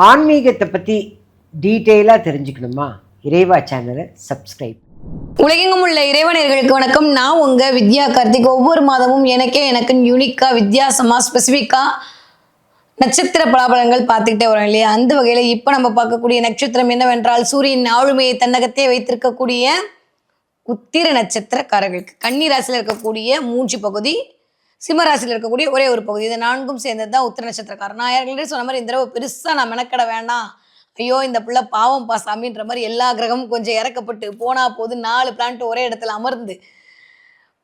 ஆன்மீகத்தை பற்றி டீட்டெயிலாக தெரிஞ்சுக்கணுமா? இறைவா சேனலை சப்ஸ்கிரைப். உலகெங்கும் உள்ள இறைவனர்களுக்கு வணக்கம். நான் உங்க வித்யா கார்த்திக். ஒவ்வொரு மாதமும் எனக்குன்னு யூனிக்கா வித்தியாசமா ஸ்பெசிஃபிக்கா நட்சத்திர பலாபலங்கள் பார்த்துக்கிட்டே வரோம் இல்லையா? அந்த வகையில இப்ப நம்ம பார்க்கக்கூடிய நட்சத்திரம் என்னவென்றால், சூரியன் ஆளுமையை தன்னகத்தே வைத்திருக்கக்கூடிய உத்திர நட்சத்திரக்காரர்களுக்கு கன்னி ராசியில் இருக்கக்கூடிய மூன்று பகுதி, சிம்ம ராசியில் இருக்கக்கூடிய ஒரே ஒரு பகுதி, இது நான்கும் சேர்ந்தது தான் உத்திர நட்சத்திரக்காரர். நான் யாருக்கிட்டே சொன்ன மாதிரி இந்த தடவை பெருசா நான் மெனக்கட வேண்டாம், ஐயோ இந்த பிள்ளை பாவம் சாமின்ற மாதிரி எல்லா கிரகமும் கொஞ்சம் இறக்கப்பட்டு போனா போது 4 பிளான்ட் ஒரே இடத்துல அமர்ந்து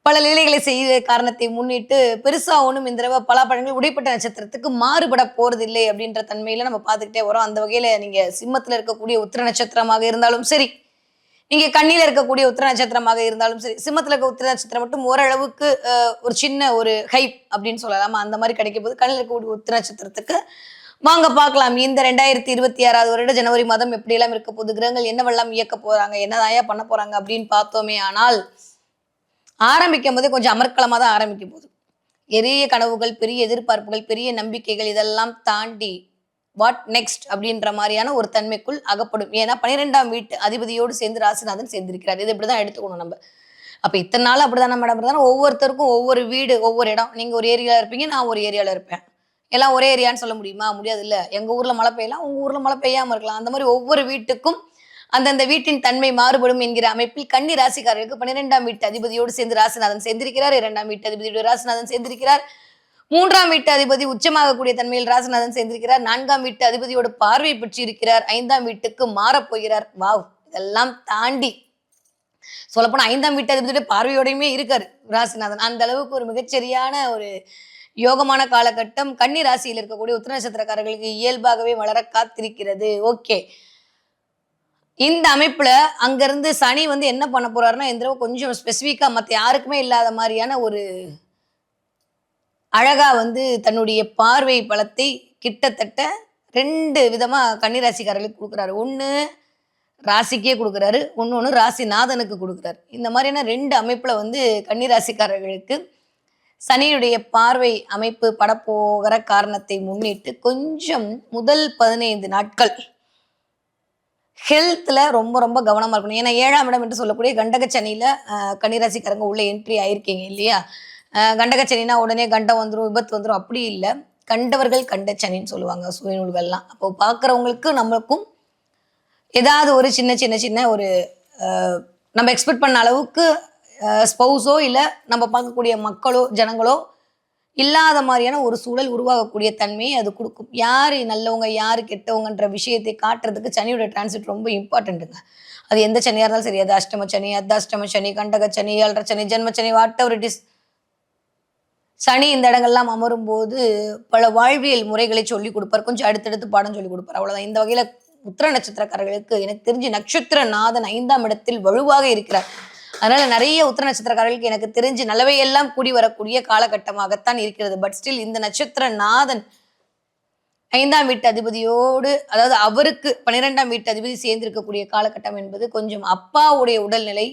பல லீலைகளை செய்த காரணத்தை முன்னிட்டு பெருசா ஒன்றும் இந்த தடவை பலாப்பழங்கள் உடைப்பட்ட நட்சத்திரத்துக்கு மாறுபட போறது இல்லை அப்படின்ற தன்மையில நம்ம பார்த்துக்கிட்டே வரோம். அந்த வகையில நீங்க சிம்மத்துல இருக்கக்கூடிய உத்திர நட்சத்திரமாக இருந்தாலும் சரி, நீங்க கண்ணில இருக்கக்கூடிய உத்திர நட்சத்திரமாக இருந்தாலும் சரி, சிம்மத்துல இருக்க உத்திர நட்சத்திரம் மட்டும் ஓரளவுக்கு ஒரு சின்ன ஒரு ஹைப் அப்படின்னு சொல்லலாமா, அந்த மாதிரி கிடைக்கும் போது கண்ணில் இருக்கக்கூடிய உத்திர நட்சத்திரத்துக்கு வாங்க பார்க்கலாம். இந்த 2026 வருட ஜனவரி மாதம் எப்படியெல்லாம் இருக்க போகுது, கிரகங்கள் என்னவெல்லாம் இயக்க போறாங்க, என்னதாயா பண்ண போறாங்க அப்படின்னு பார்த்தோமே ஆனால், ஆரம்பிக்கும் போதே கொஞ்சம் அமர்க்களமா தான் ஆரம்பிக்கும் போது பெரிய கனவுகள், பெரிய எதிர்பார்ப்புகள், பெரிய நம்பிக்கைகள் இதெல்லாம் தாண்டி வாட் நெக்ஸ்ட் அப்படின்ற மாதிரியான ஒரு தன்மைக்குள் அகப்படும். ஏன்னா 12ஆம் வீட்டு அதிபதியோடு சேர்ந்து ராசிநாதன் சேர்ந்திருக்கிறார். இது இப்படிதான் எடுத்துக்கணும் நம்ம. அப்ப இத்தனை நாள் அப்படிதான் மேடம், அப்படிதான் ஒவ்வொருத்தருக்கும் ஒவ்வொரு வீடு, ஒவ்வொரு இடம். நீங்க ஒரு ஏரியால இருப்பீங்க, நான் ஒரு ஏரியால இருப்பேன். எல்லாம் ஒரே ஏரியான்னு சொல்ல முடியுமா? முடியாது இல்ல. எங்க ஊர்ல மழை பெய்யலாம், உங்க ஊர்ல மழை பெய்யாம இருக்கலாம். அந்த மாதிரி ஒவ்வொரு வீட்டுக்கும் அந்தந்த வீட்டின் தன்மை மாறுபடும் என்கிற அமைப்பில் கன்னி ராசிக்காரர்களுக்கு 12ஆம் வீட்டு அதிபதியோடு சேர்ந்து ராசிநாதன் சேர்ந்திருக்கிறார். 2ஆம் வீட்டு அதிபதியோடு ராசிநாதன் சேர்ந்திருக்கிறார். 3ஆம் வீட்டு அதிபதி உச்சமாகக்கூடிய தன்மையில் ராசிநாதன் சேர்ந்திருக்கிறார். 4ஆம் வீட்டு அதிபதியோடு பார்வை பெற்று இருக்கிறார். 5ஆம் வீட்டுக்கு மாறப்போகிறார். வாவ், இதெல்லாம் தாண்டி சொல்லப்போனா 5ஆம் வீட்டு அதிபதியோட பார்வையோடையுமே இருக்காரு ராசிநாதன். அந்த அளவுக்கு ஒரு மிகச்சரியான ஒரு யோகமான காலகட்டம் கன்னி ராசியில் இருக்கக்கூடிய உத்திர நட்சத்திரக்காரர்களுக்கு இயல்பாகவே வளர காத்திருக்கிறது. ஓகே, இந்த அமைப்புல அங்கிருந்து சனி என்ன பண்ண போறாருன்னா, இந்த தடவை கொஞ்சம் ஸ்பெசிஃபிக்கா மத்த யாருக்குமே இல்லாத மாதிரியான ஒரு அழகா தன்னுடைய பார்வை பலத்தை கிட்டத்தட்ட 2 விதமா கன்னிராசிக்காரர்களுக்கு கொடுக்குறாரு. ஒண்ணு ராசிக்கே கொடுக்குறாரு, ஒண்ணு ராசிநாதனுக்கு கொடுக்குறாரு. இந்த மாதிரியான 2 அமைப்புல கன்னிராசிக்காரர்களுக்கு சனியுடைய பார்வை அமைப்பு படப்போகிற காரணத்தை முன்னிட்டு கொஞ்சம் முதல் 15 நாட்கள் ஹெல்த்ல ரொம்ப ரொம்ப கவனமா இருக்கணும். ஏன்னா 7ஆம் இடம் என்று சொல்லக்கூடிய கண்டக சனியில கன்னிராசிக்காரங்க உள்ள என்ட்ரி ஆயிருக்கீங்க இல்லையா? கண்டக சனினா உடனே கண்டம் வந்துடும், விபத்து வந்துடும், அப்படி இல்லை. கண்டவர்கள் கண்ட சனின்னு சொல்லுவாங்க சூரிய நூல்கள்லாம். அப்போ பார்க்குறவங்களுக்கு நம்மளுக்கும் ஏதாவது ஒரு சின்ன சின்ன சின்ன ஒரு நம்ம எக்ஸ்பெக்ட் பண்ண அளவுக்கு ஸ்பௌஸோ இல்லை நம்ம பார்க்கக்கூடிய மக்களோ ஜனங்களோ இல்லாத மாதிரியான ஒரு சூழல் உருவாகக்கூடிய தன்மையை அது கொடுக்கும். யார் நல்லவங்க யார் கெட்டவங்கன்ற விஷயத்தை காட்டுறதுக்கு சனியோட டிரான்சிட் ரொம்ப இம்பார்ட்டண்ட்டுங்க. அது எந்த சனியாக இருந்தாலும் சரி, அது அஷ்டம சனி, அர்த்தாஷ்டம சனி, கண்டக சனி, ஏழரை சனி, ஜென்ம சனி, வாட் எவர் இட் இஸ், சனி இந்த இடங்கள்லாம் அமரும் போது பல வாழ்வியல் முறைகளை சொல்லி கொடுப்பார். கொஞ்சம் அடுத்தடுத்து பாடம் சொல்லி கொடுப்பார், அவ்வளவுதான். இந்த வகையில உத்திர நட்சத்திரக்காரர்களுக்கு எனக்கு தெரிஞ்சு நட்சத்திர நாதன் 5ஆம் இடத்தில் வலுவாக இருக்கிறார். அதனால நிறைய உத்திர நட்சத்திரக்காரர்களுக்கு எனக்கு தெரிஞ்சு நல்லவையெல்லாம் கூடி வரக்கூடிய காலகட்டமாகத்தான் இருக்கிறது. பட் ஸ்டில் இந்த நட்சத்திர நாதன் 5ஆம் வீட்டு அதிபதியோடு, அதாவது அவருக்கு 12ஆம் வீட்டு அதிபதி சேர்ந்திருக்கக்கூடிய காலகட்டம் என்பது கொஞ்சம் அப்பாவுடைய உடல்நிலை,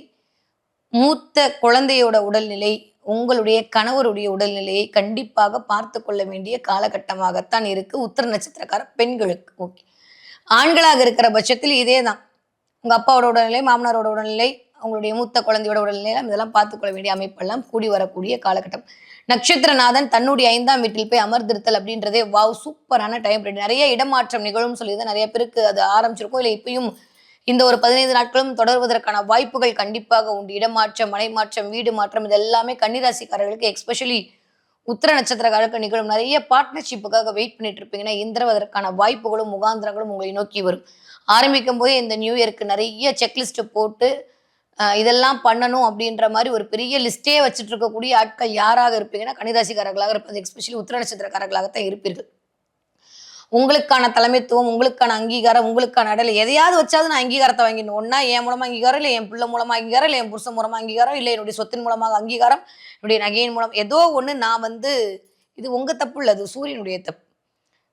மூத்த குழந்தையோட உடல்நிலை, உங்களுடைய கணவருடைய உடல்நிலையை கண்டிப்பாக பார்த்து கொள்ள வேண்டிய காலகட்டமாகத்தான் இருக்கு உத்திர நட்சத்திரக்கார பெண்களுக்கு. ஓகே, ஆண்களாக இருக்கிற பட்சத்தில் இதே தான். உங்க அப்பாவோட உடல்நிலை, மாமனாரோட உடல்நிலை, அவங்களுடைய மூத்த குழந்தையோட உடல்நிலை, இதெல்லாம் பார்த்துக்கொள்ள வேண்டிய அமைப்பெல்லாம் கூடி வரக்கூடிய காலகட்டம். நட்சத்திரநாதன் தன்னுடைய 5ஆம் வீட்டில் போய் அமர்ந்திருத்தல் அப்படின்றதே வாவ், சூப்பரான டைம் பீரியட். நிறைய இடமாற்றம் நிகழும் சொல்லிதான் நிறைய பேருக்கு அது ஆரம்பிச்சிருக்கும். இல்லை இப்பயும் இந்த ஒரு 15 நாட்களும் தொடர்வதற்கான வாய்ப்புகள் கண்டிப்பாக உண்டு. இடமாற்றம், மனை மாற்றம், வீடு மாற்றம், இது எல்லாமே கன்னிராசிக்காரர்களுக்கு எஸ்பெஷலி உத்திர நட்சத்திரக்காரர்களுக்கு நிகழும். நிறைய பார்ட்னர்ஷிப்புக்காக வெயிட் பண்ணிட்டு இருப்பீங்கன்னா இந்த அதற்கான வாய்ப்புகளும் முகாந்திரங்களும் உங்களை நோக்கி வரும். ஆரம்பிக்கும் போதே இந்த நியூ இயருக்கு நிறைய செக்லிஸ்ட் போட்டு இதெல்லாம் பண்ணணும் அப்படின்ற மாதிரி ஒரு பெரிய லிஸ்டே வச்சுட்டு இருக்கக்கூடிய ஆட்கள் யாராக இருப்பீங்கன்னா கன்னிராசிக்காரர்களாக இருப்பது. எஸ்பெஷலி உத்திர நட்சத்திரக்காரர்களாகத்தான் இருப்பீர்கள். உங்களுக்கான தலைமைத்துவம், உங்களுக்கான அங்கீகாரம், உங்களுக்கான அடல் எதையாவது வச்சாவது நான் அங்கீகாரத்தை வாங்கிடணும். ஒன்னா என் மூலமா அங்கீகாரம், இல்லை என் பிள்ளை மூலமா அங்கீகாரம், இல்லை என் புருஷன் மூலமா அங்கீகாரம், இல்லை என்னுடைய சொத்தின் மூலமாக அங்கீகாரம், என்னுடைய நகையின் மூலம் ஏதோ ஒண்ணு நான் இது உங்க தப்பு இல்லை, அது சூரியனுடைய தப்பு.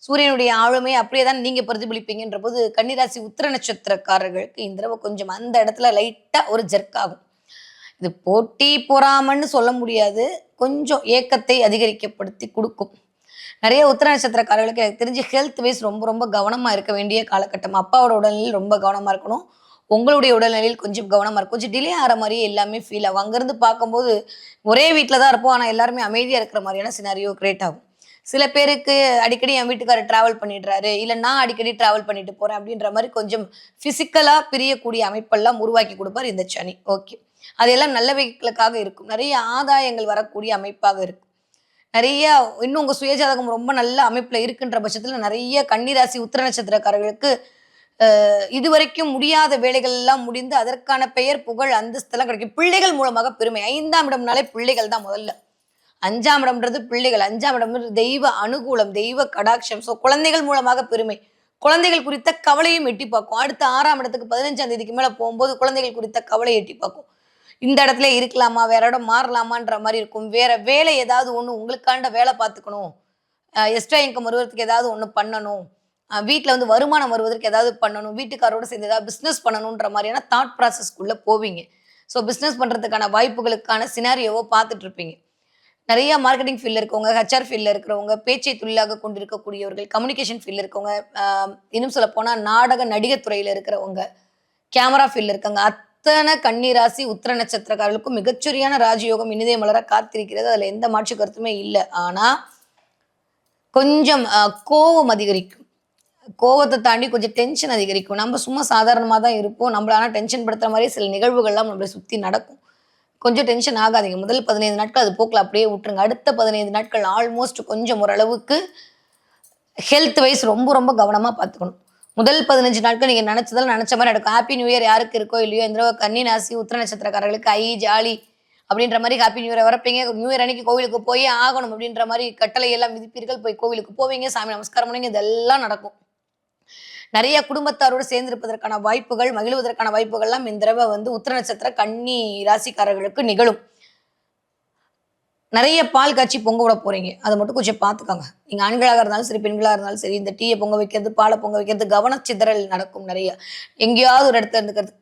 சூரியனுடைய ஆளுமை அப்படியே தான் நீங்க பிரதிபலிப்பீங்கன்ற போது கன்னிராசி உத்திர நட்சத்திரக்காரர்களுக்கு இந்த தடவை கொஞ்சம் அந்த இடத்துல லைட்டா ஒரு ஜெர்க் ஆகும். இது போட்டி பொறாமன்னு சொல்ல முடியாது, கொஞ்சம் ஏக்கத்தை அதிகரிக்கப்படுத்தி கொடுக்கும். நிறைய உத்திர நட்சத்திரக்காரர்களுக்கு எனக்கு தெரிஞ்சு ஹெல்த் வைஸ் ரொம்ப ரொம்ப கவனமா இருக்க வேண்டிய காலகட்டம். அப்பாவோட உடல்நிலையில் ரொம்ப கவனமா இருக்கணும். உங்களுடைய உடல்நிலையில் கொஞ்சம் கவனமா இருக்கும். கொஞ்சம் டிலே ஆற மாரியே எல்லாமே ஃபீல் ஆகும். அங்கருந்து பார்க்கும்போது ஒரே வீட்ல தான் இருப்போம். ஆனா எல்லாருமே அமைதியா இருக்கிற மாரியான சினாரியோ கிரியேட் ஆகும். சில பேருக்கு அடிக்கடி என் வீட்டுக்காரர் டிராவல் பண்ணிடுறாரு, இல்ல நான் அடிக்கடி டிராவல் பண்ணிட்டு போறேன் அப்படின்ற மாரி கொஞ்சம் பிசிக்கலா பிரியக்கூடிய அமைப்பெல்லாம் உருவாக்கி குடுப்பார் இந்த சனி. ஓகே. அதெல்லாம் நல்லவைகளுக்காக இருக்கும். நிறைய ஆதாயங்கள் வரக்கூடிய அமைப்பாக இருக்கும். நிறைய இன்னும் உங்க சுயஜாதகம் ரொம்ப நல்ல அமைப்புல இருக்குன்ற பட்சத்துல நிறைய கன்னிராசி உத்திர நட்சத்திரக்காரர்களுக்கு இதுவரைக்கும் முடியாத வேலைகள் எல்லாம் முடிந்து அதற்கான பெயர் புகழ் அந்தஸ்தெல்லாம் கிடைக்கும். பிள்ளைகள் மூலமாக பெருமை. 5ஆம் இடம்னாலே பிள்ளைகள் தான் முதல்ல. 5ஆம் இடம்ன்றது பிள்ளைகள். 5ஆம் இடம்ன்றது தெய்வ அனுகூலம், தெய்வ கடாட்சம். ஸோ குழந்தைகள் மூலமாக பெருமை. குழந்தைகள் குறித்த கவலையும் எட்டி பார்க்கும். அடுத்த 6ஆம் இடத்துக்கு 15ஆம் தேதிக்கு மேல போகும்போது குழந்தைகள் குறித்த கவலை எட்டி பார்க்கும். இந்த இடத்துல இருக்கலாமா? வேற இடம் மாறலாமான்ற மாரி இருக்கும். வேற வேலை ஏதாவது ஒண்ணு உங்களுக்காண்ட வேலை பார்த்துக்கணும். எக்ஸ்ட்ரா இன்கம் வருவதற்கு ஏதாவது ஒண்ணு பண்ணணும். வீட்ல வந்து வருமானம் வருவதற்கு ஏதாவது பண்ணணும். வீட்டுக்காரோட சேர்ந்து ஏதாவது பிசினஸ் பண்ணணுன்ற மாரியான தாட் ப்ராசஸ்க்குள்ள போவீங்க. ஸோ பிசினஸ் பண்றதுக்கான வாய்ப்புகளுக்கான சினாரியோவ பார்த்துட்டு இருப்பீங்க. நிறைய மார்க்கெட்டிங் ஃபீல்ட்ல இருக்கவங்க, ஹெச்ஆர் ஃபீல்ட்ல இருக்கிறவங்க, பேச்சை தொழிலாக கொண்டிருக்கக்கூடியவர்கள், கம்யூனிகேஷன் ஃபீல்ட்ல இருக்கவங்க, இன்னும் சொல்லப்போனா நாடக நடிகர் துறையில இருக்கிறவங்க, கேமரா ஃபீல்ட்ல இருக்காங்க. அத்தன கன்னி ராசி உத்திர நட்சத்திரக்காரர்களுக்கும் மிகச்சரியான ராஜயோகம் இனிதே மலர காத்திருக்கிறது. அதுல எந்த மாற்று கருத்துமே இல்ல. ஆனா கொஞ்சம் கோவம் அதிகரிக்கும். கோவத்தை தாண்டி கொஞ்சம் டென்ஷன் அதிகரிக்கும். நம்ம சும்மா சாதாரணமா தான் இருப்போம். நம்மள ஆனா டென்ஷன் படுத்துற மாரியே சில நிகழ்வுகள்லாம் நம்மள சுத்தி நடக்கும். கொஞ்சம் டென்ஷன் ஆகாதீங்க. முதல் 15 நாட்கள் அது போக்குல அப்படியே விட்டுருங்க. அடுத்த 15 நாட்கள் ஆல்மோஸ்ட் கொஞ்சம் ஓரளவுக்கு ஹெல்த் வைஸ் ரொம்ப ரொம்ப கவனமா பார்த்துக்கணும். முதல் 15 நாட்கள் நீங்க நினைச்சதெல்லாம் நினைச்ச மாதிரி நடக்கும். ஹாப்பி நியூ இயர் யாருக்கு இருக்கோ இல்லையோ, இந்த தடவை கன்னி ராசி உத்திர நட்சத்திரக்காரர்களுக்கு ஜாலி அப்படின்ற மாதிரி ஹாப்பி நியூ இயர் வரப்பீங்க. நியூ இயர் அன்னைக்கு கோவிலுக்கு போய் ஆகணும் அப்படின்ற மாதிரி கட்டளை எல்லாம் விதிப்பீர்கள். போய் கோவிலுக்கு போவீங்க, சாமி நமஸ்காரம் பண்ணுவீங்க, இதெல்லாம் நடக்கும். நிறைய குடும்பத்தாரோடு சேர்ந்திருப்பதற்கான வாய்ப்புகள், மகிழ்வதற்கான வாய்ப்புகள்லாம் இந்த தடவை வந்து உத்திர நட்சத்திர கன்னி ராசிக்காரர்களுக்கு நிகழும். நிறைய பால் காய்ச்சி பொங்க விட போறீங்க. அதை மட்டும் கொஞ்சம் பார்த்துக்கோங்க. நீங்க ஆண்களாக இருந்தாலும் சரி, பெண்களாக இருந்தாலும் சரி, இந்த டீயை பொங்க வைக்கிறது, பாலை பொங்க வைக்கிறது, கவனச்சிதறல் நடக்கும் நிறைய. எங்கேயாவது ஒரு இடத்துல இருந்துக்கிறது.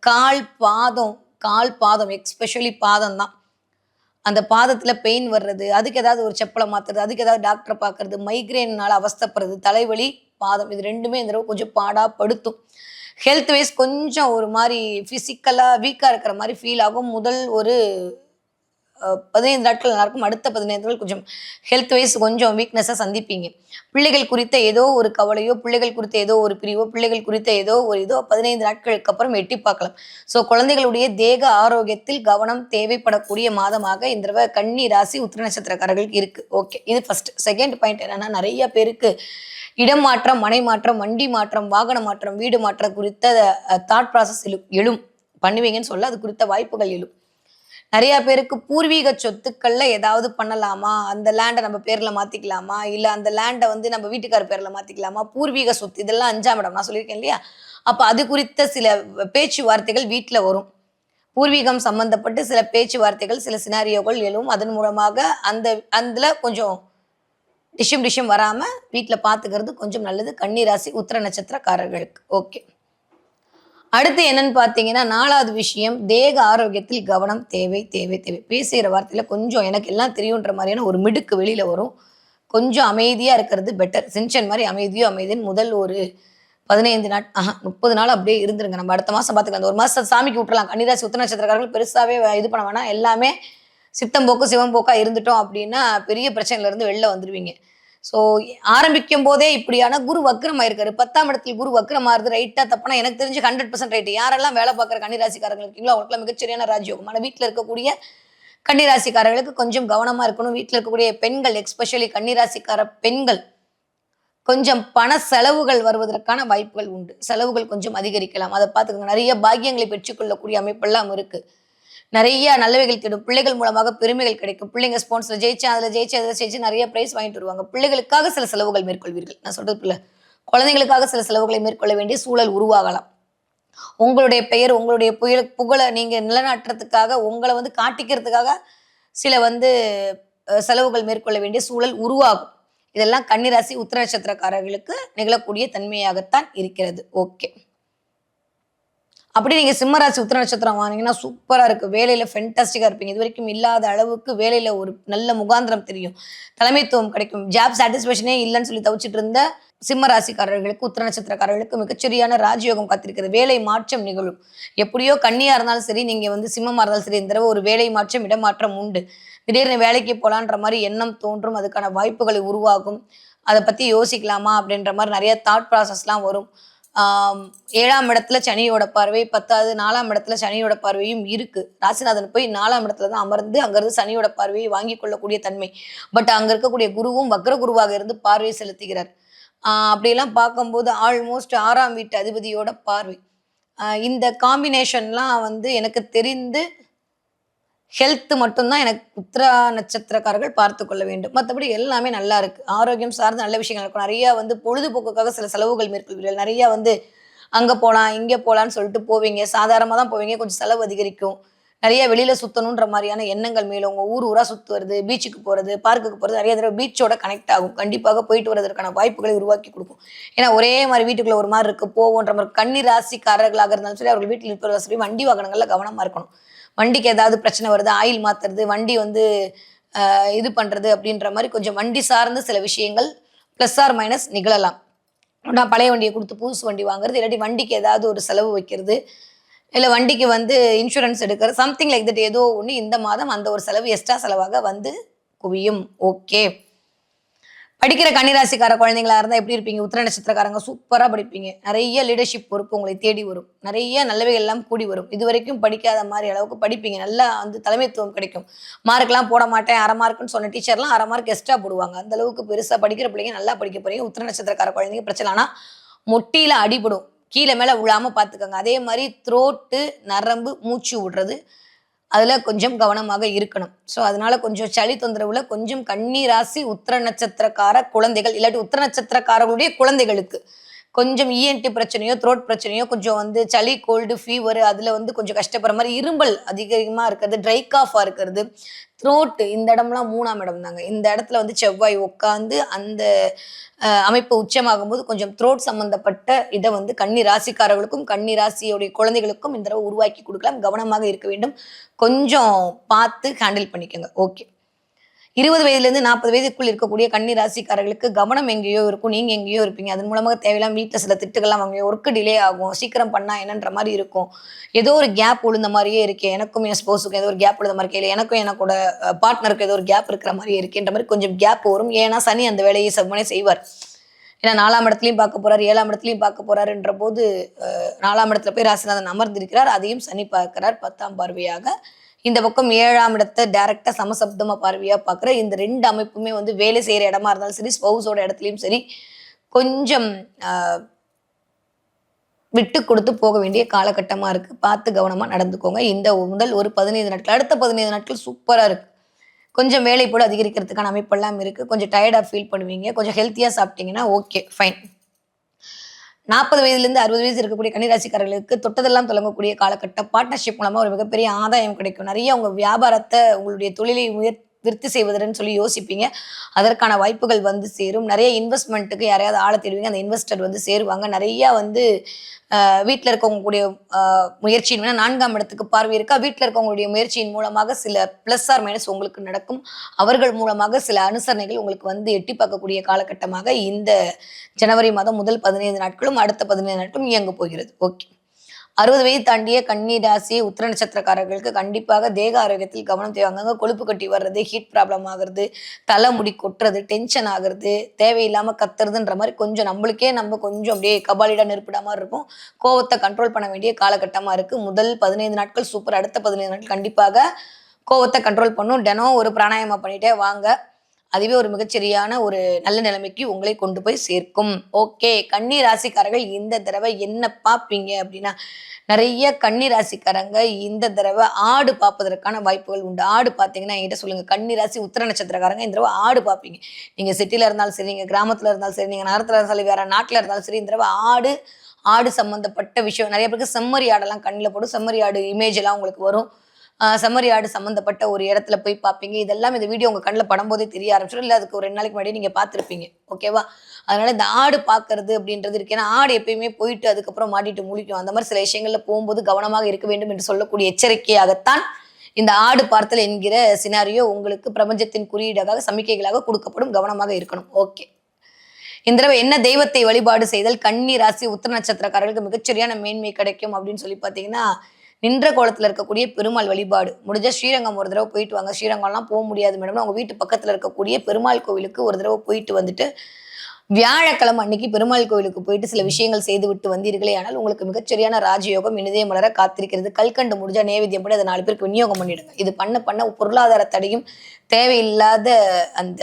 கால் பாதம் எக்ஸ்பெஷலி பாதம் தான். அந்த பாதத்துல பெயின் வர்றது, அதுக்கு ஏதாவது ஒரு செப்பலை மாத்துறது, அதுக்கு ஏதாவது டாக்டரை பார்க்கறது, மைக்ரேன்னால அவஸ்தைப்படுறது, தலைவலி, பாதம் இது 2மே இந்த தடவை கொஞ்சம் பாடா படுத்தும். ஹெல்த் வைஸ் கொஞ்சம் ஒரு மாதிரி பிசிக்கலா வீக்கா இருக்கிற மாதிரி ஃபீல் ஆகும். முதல் ஒரு 15 நாட்கள் நல்லா இருக்கும். அடுத்த 15 நாட்கள் கொஞ்சம் ஹெல்த் வைஸ் கொஞ்சம் வீக்னஸை சந்திப்பீங்க. பிள்ளைகள் குறித்த ஏதோ ஒரு கவலையோ, பிள்ளைகள் குறித்த ஏதோ ஒரு பிரிவோ, பிள்ளைகள் குறித்த ஏதோ ஒரு இதோ 15 நாட்களுக்கு அப்புறம் எட்டி பார்க்கலாம். ஸோ குழந்தைகளுடைய தேக ஆரோக்கியத்தில் கவனம் தேவைப்படக்கூடிய மாதமாக இந்த தடவை கன்னி ராசி உத்திர நட்சத்திரக்காரர்களுக்கு இருக்கு. ஓகே, இது ஃபர்ஸ்ட். செகண்ட் பாயிண்ட் என்னன்னா, நிறைய பேருக்கு இடம் மாற்றம், மனை மாற்றம், வண்டி மாற்றம், வாகன மாற்றம், வீடு மாற்றம் குறித்த தாட் ப்ராசஸ் எழும். பண்ணுவீங்கன்னு சொல்ல அது குறித்த வாய்ப்புகள் எழும். நிறைய பேருக்கு பூர்வீக சொத்துக்கள்ல ஏதாவது பண்ணலாமா, அந்த லேண்டை நம்ம பேர்ல மாத்திக்கலாமா, இல்ல அந்த லேண்டை வந்து நம்ம வீட்டுக்கார பேர்ல மாத்திக்கலாமா, பூர்வீக சொத்து இதெல்லாம் 5ஆம் இடம் நான் சொல்லியிருக்கேன் இல்லையா. அப்ப அது குறித்த சில பேச்சுவார்த்தைகள் வீட்டுல வரும். பூர்வீகம் சம்பந்தப்பட்டு சில பேச்சுவார்த்தைகள், சில சினாரியோகள் எழும். அதன் மூலமாக அதுல கொஞ்சம் டிஷம் வராம வீட்டுல பாத்துக்கிறது கொஞ்சம் நல்லது கன்னி ராசி உத்திர நட்சத்திரக்காரர்களுக்கு. ஓகே, அடுத்து என்னன்னு பார்த்தீங்கன்னா, 4வது விஷயம் தேக ஆரோக்கியத்தில் கவனம் தேவை தேவை தேவை. பேசுகிற வார்த்தையில கொஞ்சம் எனக்கு எல்லாம் தெரியுன்ற மாதிரியான ஒரு மிடுக்கு வெளியில வரும். கொஞ்சம் அமைதியா இருக்கிறது பெட்டர். சின்சன் மாதிரி அமைதின்னு முதல் ஒரு 15 நாள் 30 நாள் அப்படியே இருந்துருங்க. நம்ம அடுத்த மாசம் பார்த்துக்கலாம். அந்த ஒரு மாசம் சாமிக்கு விட்டுறலாம். கன்னிராசி உத்திர நட்சத்திரக்காரர்கள் பெருசாவே இது பண்ண வேணாம். எல்லாமே சித்தம் போக்கு சிவம் போக்கா இருந்துட்டோம் அப்படின்னா பெரிய பிரச்சனையில இருந்து வெளில வந்துருவீங்க. ஸோ ஆரம்பிக்கும் போதே இப்படியான குரு வக்ரம் ஆயிருக்காரு. 10ஆம் இடத்துல குரு வக்ரம் ஆறுது. ரைட்டா தப்புனா எனக்கு தெரிஞ்சு 100% ரைட்டு. யாரெல்லாம் வேலை பார்க்குற கன்னிராசிக்காரர்கள் இருக்கீங்களோ அவங்களுக்குலாம் மிகச்சரியான ராஜயோகம். ஆனால் வீட்டில் இருக்கக்கூடிய கன்னிராசிக்காரர்களுக்கு கொஞ்சம் கவனமா இருக்கணும். வீட்டில் இருக்கக்கூடிய பெண்கள், எக்ஸ்பெஷலி கன்னிராசிக்கார பெண்கள், கொஞ்சம் பண செலவுகள் வருவதற்கான வாய்ப்புகள் உண்டு. செலவுகள் கொஞ்சம் அதிகரிக்கலாம். அதை பார்த்துக்கோங்க. நிறைய பாக்கியங்களை பெற்றுக்கொள்ளக்கூடிய அமைப்பெல்லாம் இருக்கு. நிறைய நல்லவைகள் கிடைக்கும். பிள்ளைகள் மூலமாக பெருமைகள் கிடைக்கும். பிள்ளைங்க ஸ்போர்ட்ஸ்ல ஜெயிச்சா, அதில் ஜெயிச்சு நிறைய பிரைஸ் வாங்கிட்டு வருவாங்க. பிள்ளைகளுக்காக சில செலவுகள் மேற்கொள்வீர்கள். நான் சொல்றது பிள்ளை குழந்தைகளுக்காக சில செலவுகளை மேற்கொள்ள வேண்டிய சூழல் உருவாகலாம். உங்களுடைய பெயர், உங்களுடைய புகழை நீங்க நிலநாட்டுறதுக்காக, உங்களை வந்து காட்டிக்கிறதுக்காக சில வந்து செலவுகள் மேற்கொள்ள வேண்டிய சூழல் உருவாகும். இதெல்லாம் கன்னிராசி உத்திர நட்சத்திரக்காரர்களுக்கு நிகழக்கூடிய தன்மையாகத்தான் இருக்கிறது. ஓகே, அப்படி நீங்க சிம்மராசி உத்திர நட்சத்திரம் வாங்கினீங்கன்னா சூப்பரா இருக்கு. வேலையில ஃபென்டாஸ்டிக்கா இருப்பீங்க. இது வரைக்கும் இல்லாத அளவுக்கு வேலையில ஒரு நல்ல முகாந்திரம் தெரியும். தலைமைத்துவம் கிடைக்கும். ஜாப் சாட்டிஸ்ஃபேக்ஷனே இல்லைன்னு சொல்லி தவிச்சிட்டு இருந்த சிம்ம ராசிக்காரர்களுக்கு, உத்திர நட்சத்திரக்காரர்களுக்கு மிகச்சரியான ராஜயோகம் காத்திருக்கிறது. வேலை மாற்றம் நிகழும். எப்படியோ கன்னியா இருந்தாலும் சரி, நீங்க வந்து சிம்மமா இருந்தாலும் சரி, இந்த தடவை ஒரு வேலை மாற்றம், இடமாற்றம் உண்டு. திடீர்னு வேலைக்கு போலான்ற மாதிரி எண்ணம் தோன்றும். அதுக்கான வாய்ப்புகள் உருவாகும். அதை பத்தி யோசிக்கலாமா அப்படின்ற மாதிரி நிறைய தாட் ப்ராசஸ்லாம் வரும். 7ஆம் இடத்துல சனியோட பார்வை, 10வது 4ஆம் இடத்துல சனியோட பார்வையும் இருக்கு. ராசிநாதன் போய் 4ஆம் இடத்துல தான் அமர்ந்து அங்கிருந்து சனியோட பார்வையை வாங்கி கொள்ளக்கூடிய தன்மை. பட் அங்க இருக்கக்கூடிய குருவும் வக்ர குருவாக இருந்து பார்வை செலுத்துகிறார். அப்படியெல்லாம் பார்க்கும்போது ஆல்மோஸ்ட் 6ஆம் வீட்டு அதிபதியோட பார்வை. இந்த காம்பினேஷன்லாம் வந்து எனக்கு தெரிந்து ஹெல்த் மட்டும்தான் எனக்கு உத்திரா நட்சத்திரக்காரர்கள் பார்த்து கொள்ள வேண்டும். மற்றபடி எல்லாமே நல்லா இருக்கு. ஆரோக்கியம் சார்ந்த நல்ல விஷயங்கள் இருக்கும். நிறைய வந்து பொழுதுபோக்குக்காக சில செலவுகள் மேற்கொள்வீர்கள். நிறைய வந்து அங்க போலாம் இங்க போலான்னு சொல்லிட்டு போவீங்க. சாதாரணமா தான் போவீங்க. கொஞ்சம் செலவு அதிகரிக்கும். நிறைய வெளியில சுத்தணுன்ற மாதிரியான எண்ணங்கள் மேலும் உங்க ஊரா சுத்துறது, பீச்சுக்கு போறது, பார்க்குக்கு போறது, நிறைய தடவை பீச்சோட கனெக்ட் ஆகும். கண்டிப்பாக போயிட்டு வரதற்கான வாய்ப்புகளை உருவாக்கி கொடுக்கும். ஏன்னா ஒரே மாதிரி வீட்டுக்குள்ள ஒரு மாதிரி இருக்கு போவோன்ற மாதிரி. கன்னி ராசிக்காரர்களாக இருந்தாலும் சரி, அவர்கள் வீட்டில் இருப்பவர்கள் சரி, வண்டி வாகனங்கள்ல கவனமா இருக்கணும். வண்டிக்கு ஏதாவது பிரச்சனை வருது, ஆயில் மாத்துறது, வண்டி வந்து இது பண்றது அப்படின்ற மாதிரி கொஞ்சம் வண்டி சார்ந்து சில விஷயங்கள் பிளஸ் ஆர் மைனஸ் நிகழலாம். நான் பழைய வண்டியை கொடுத்து புதுசு வண்டி வாங்குறது, இல்லாட்டி வண்டிக்கு ஏதாவது ஒரு செலவு வைக்கிறது, இல்லை வண்டிக்கு வந்து இன்சூரன்ஸ் எடுக்கிறது, சம்திங் லைக் தட். ஏதோ ஒன்று இந்த மாதம் அந்த ஒரு செலவு எக்ஸ்ட்ரா செலவாக வந்து குவியும். ஓகே. படிக்கிற கன்னிராசிக்கார குழந்தைங்களா இருந்தால் எப்படி இருப்பீங்க? உத்திர நட்சத்திரக்காரங்க சூப்பராக படிப்பீங்க. நிறைய லீடர்ஷிப் பொறுப்பு உங்களை தேடி வரும். நிறைய நல்லவைகள் எல்லாம் கூடி வரும். இது வரைக்கும் படிக்காத மாதிரி அளவுக்கு படிப்பீங்க. நல்லா வந்து தலைமைத்துவம் கிடைக்கும். மார்க்லாம் போட மாட்டேன், அரை மார்க்குன்னு சொன்ன டீச்சர்லாம் அரை மார்க் எக்ஸ்ட்ரா போடுவாங்க. அந்த அளவுக்கு பெருசாக படிக்கிற பிள்ளைங்க நல்லா படிக்க போறீங்க. உத்திர நட்சத்திரக்கார குழந்தைங்க பிரச்சனை. ஆனால் மொட்டியில அடிபடும். கீழே மேலே விழாம பார்த்துக்கோங்க. அதே மாதிரி த்ரோட்டு, நரம்பு, மூச்சு விடுறது அதில் கொஞ்சம் கவனமாக இருக்கணும். ஸோ அதனால கொஞ்சம் சளி தொந்தரவுல கொஞ்சம் கன்னி ராசி உத்திர நட்சத்திரக்கார குழந்தைகள், இல்லாட்டி உத்திர நட்சத்திரக்காரர்களுடைய குழந்தைகளுக்கு கொஞ்சம் இஎன்டி பிரச்சனையோ, த்ரோட் பிரச்சனையோ, கொஞ்சம் வந்து சளி, கோல்டு, ஃபீவர் அதில் வந்து கொஞ்சம் கஷ்டப்படுற மாதிரி, இரும்பல் அதிகமாக இருக்கிறது, ட்ரை காஃபாக இருக்கிறது, த்ரோட்டு இந்த இடம்லாம் 3ஆம் இடம் தாங்க. இந்த இடத்துல வந்து செவ்வாய் உட்காந்து அந்த அமைப்பு உச்சமாகும்போது கொஞ்சம் த்ரோட் சம்பந்தப்பட்ட இதை வந்து கன்னி ராசிக்காரர்களுக்கும் கன்னி ராசியுடைய குழந்தைகளுக்கும் இந்த தடவை உருவாக்கி கொடுக்கலாம். கவனமாக இருக்க வேண்டும். கொஞ்சம் பார்த்து ஹேண்டில் பண்ணிக்கோங்க. ஓகே. 20 வயதுலேருந்து 40 வயதுக்குள் இருக்கக்கூடிய கன்னி ராசிக்காரர்களுக்கு கவனம் எங்கேயோ இருக்கும். நீங்க எங்கேயோ இருப்பீங்க. அதன் மூலமாக தேவையில்லாம வீட்டில் சில திட்டுகள்லாம் வாங்குவீங்க. ஒர்க்கு டிலே ஆகும். சீக்கிரம் பண்ணா என்னன்ற மாதிரி இருக்கும். ஏதோ ஒரு கேப் விழுந்த மாதிரியே இருக்கே, எனக்கும் என் ஸ்போஸுக்கும் ஏதோ ஒரு கேப் விழுந்த மாதிரி இல்லை, எனக்கும் எனக்கோட பார்ட்னருக்கு ஏதோ ஒரு கேப் இருக்கிற மாதிரி இருக்குன்ற மாதிரி கொஞ்சம் கேப் வரும். ஏன்னா சனி அந்த வேலையை செவ்வனே செய்வார். ஏன்னா 4ஆம் இடத்துலையும் பார்க்க போறாரு, 7ஆம் இடத்துலையும் பார்க்க போறாருன்ற போது 4ஆம் இடத்துல போய் ராசிநாதன் அமர்ந்திருக்கிறார். அதையும் சனி பார்க்கிறார் 10ஆம் பார்வையாக. இந்த பக்கம் 7ஆம் இடத்தை டைரக்டா சமசப்தமா பார்வையா பார்க்குற இந்த 2 அமைப்புமே வந்து வேலை செய்யற இடமா இருந்தாலும் சரி, ஸ்பௌஸோட இடத்துலையும் சரி, கொஞ்சம் விட்டு கொடுத்து போக வேண்டிய காலகட்டமா இருக்கு. பார்த்து கவனமா நடந்துக்கோங்க. இந்த முதல் ஒரு 15 நாட்கள், அடுத்த 15 நாட்கள் சூப்பரா இருக்கு. கொஞ்சம் வேலை போல அதிகரிக்கிறதுக்கான அமைப்பெல்லாம் இருக்கு. கொஞ்சம் டயர்டா ஃபீல் பண்ணுவீங்க. கொஞ்சம் ஹெல்த்தியா சாப்பிட்டீங்கன்னா ஓகே ஃபைன். 40 வயதுலேருந்து 60 வயசு இருக்கக்கூடிய கன்னிராசிக்காரர்களுக்கு தொட்டதெல்லாம் தொடங்கக்கூடிய காலகட்டம். பார்ட்னர்ஷிப் மூலமா ஒரு மிகப்பெரிய ஆதாயம் கிடைக்கும். நிறைய உங்க வியாபாரத்தை, உங்களுடைய தொழிலை விருத்தி செய்வதுன்னு சொல்லி யோசிப்பீங்க. அதற்கான வாய்ப்புகள் வந்து சேரும். நிறைய இன்வெஸ்ட்மெண்ட்டுக்கு யாரையாவது ஆளை தேடுவீங்க. அந்த இன்வெஸ்டர் வந்து சேருவாங்க. நிறைய வந்து வீட்டில் இருக்கவங்களுடைய முயற்சியின் 4ஆம் இடத்துக்கு பார்வை இருக்கா, வீட்டில் இருக்கவங்களுடைய முயற்சியின் மூலமாக சில பிளஸ் ஆர் மைனஸ் உங்களுக்கு நடக்கும். அவர்கள் மூலமாக சில அனுசரணைகள் உங்களுக்கு வந்து எட்டி பார்க்கக்கூடிய காலகட்டமாக இந்த ஜனவரி மாதம் முதல் 15 நாட்களும் அடுத்த 15 நாட்களும் இயங்க போகிறது. ஓகே. 60 வயது தாண்டிய கன்னி ராசி உத்திர நட்சத்திரக்காரர்களுக்கு கண்டிப்பாக தேக ஆரோக்கியத்தில் கவனம் தேவை. அங்கங்க கொழுப்பு கட்டி வர்றது, ஹீட் ப்ராப்ளம் ஆகுறது, தலைமுடி கொட்டுறது, டென்ஷன் ஆகுறது, தேவையில்லாம கத்துறதுன்ற மாதிரி கொஞ்சம் நம்மளுக்கே நம்ம கொஞ்சம் அப்படியே கபாலிடா நெருப்பிட மாதிரி இருக்கும். கோவத்தை கண்ட்ரோல் பண்ண வேண்டிய காலகட்டமா இருக்கு. முதல் 15 நாட்கள் சூப்பர். அடுத்த 15 நாட்கள் கண்டிப்பாக கோவத்தை கண்ட்ரோல் பண்ணும். தினம் ஒரு பிராணாயாமம் பண்ணிட்டே வாங்க. அதுவே ஒரு மிகச்சரியான ஒரு நல்ல நிலைமைக்கு உங்களை கொண்டு போய் சேர்க்கும். ஓகே. கன்னி ராசிக்காரர்கள் இந்த தடவை என்ன பார்ப்பீங்க அப்படின்னா, நிறைய கன்னி ராசிக்காரங்க இந்த தடவை ஆடு பார்ப்பதற்கான வாய்ப்புகள் உண்டு. ஆடு பார்த்தீங்கன்னா என்கிட்ட சொல்லுங்க. கன்னி ராசி உத்திர நட்சத்திரக்காரங்க இந்த தடவை ஆடு பார்ப்பீங்க. நீங்க சிட்டில இருந்தாலும் சரி, நீங்க கிராமத்துல இருந்தாலும் சரி, நீங்க நகரத்துல இருந்தாலும் சரி, வேற நாட்டுல இருந்தாலும் சரி, இந்த தடவை ஆடு சம்பந்தப்பட்ட விஷயம் நிறைய பேருக்கு செம்மறி ஆடெல்லாம் கண்ணில் போடும். செம்மறி ஆடு இமேஜ் எல்லாம் உங்களுக்கு வரும். செம்மறி ஆடு சம்மந்தப்பட்ட ஒரு இடத்துல போய் பார்ப்பீங்க. இதெல்லாம் இந்த வீடியோ உங்க கண்ணில் படும்போதே தெரிய ஆரம்பிச்சிடும். இல்லை அதுக்கு ஒரு 2 நாளைக்கு முன்னாடி நீங்க பார்த்துருப்பீங்க. ஓகேவா? அதனால இந்த ஆடு பார்க்கறது அப்படின்றது இருக்கு. ஏன்னா ஆடு எப்பயுமே போயிட்டு அதுக்கப்புறம் மாட்டிட்டு முழிக்கும். அந்த மாதிரி சில விஷயங்கள்ல போகும்போது கவனமாக இருக்க வேண்டும் என்று சொல்லக்கூடிய எச்சரிக்கையாகத்தான் இந்த ஆடு பார்த்தல் என்கிற சினாரியோ உங்களுக்கு பிரபஞ்சத்தின் குறியீடாக சமிக்கைகளாக கொடுக்கப்படும். கவனமாக இருக்கணும். ஓகே. இந்த தடவை என்ன தெய்வத்தை வழிபாடு செய்தல் கன்னி ராசி உத்திர நட்சத்திரக்காரர்களுக்கு மிகச்சரியான மேன்மை கிடைக்கும் அப்படின்னு சொல்லி பார்த்தீங்கன்னா, நின்ற கோலத்தில் இருக்கக்கூடிய பெருமாள் வழிபாடு. முடிஞ்ச ஸ்ரீரங்கம் ஒரு தடவை போயிட்டு வாங்க. ஸ்ரீரங்கம்லாம் போக முடியாது மேடம், உங்க வீட்டு பக்கத்தில் இருக்கக்கூடிய பெருமாள் கோவிலுக்கு ஒரு தடவை போயிட்டு வந்துட்டு வியாழக்கிழமை அன்னைக்கு பெருமாள் கோவிலுக்கு போயிட்டு சில விஷயங்கள் செய்து விட்டு வந்தீர்களே ஆனால் உங்களுக்கு மிகச்சரியான ராஜயோகம் இனிதே மலர காத்திருக்கிறது. கல்கண்டு முடிஞ்சா நேவேத்தியம் பண்ணி அதை 4 பேருக்கு விநியோகம் பண்ணிடுங்க. இது பண்ண பொருளாதார தடையும் தேவையில்லாத அந்த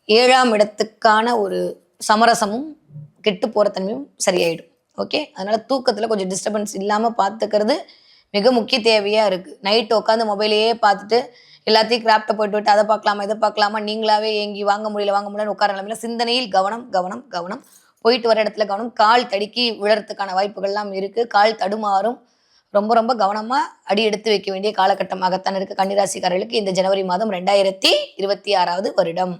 7ஆம் இடத்துக்கான ஒரு சமரசமும் கெட்டு போற தன்மையும் சரியாயிடும். ஓகே. அதனால தூக்கத்துல கொஞ்சம் டிஸ்டர்பன்ஸ் இல்லாம பார்த்துக்கிறது மிக முக்கிய தேவையா இருக்கு. நைட் உட்காந்து மொபைலையே பார்த்துட்டு எல்லாத்தையும் கிராப்டை போயிட்டு விட்டு அதை பார்க்கலாமா இதை பார்க்கலாமா நீங்களாவே ஏங்கி வாங்க முடியலன்னு உட்கார நிலைமையில சிந்தனையில் கவனம் கவனம் கவனம். போயிட்டு வர இடத்துல கவனம். கால் தடுக்கி விழறதுக்கான வாய்ப்புகள்லாம் இருக்கு. கால் தடுமாறும். ரொம்ப ரொம்ப கவனமா அடி எடுத்து வைக்க வேண்டிய காலகட்டமாகத்தான் இருக்கு கன்னிராசிக்காரர்களுக்கு இந்த ஜனவரி மாதம் 2026வது வருடம்.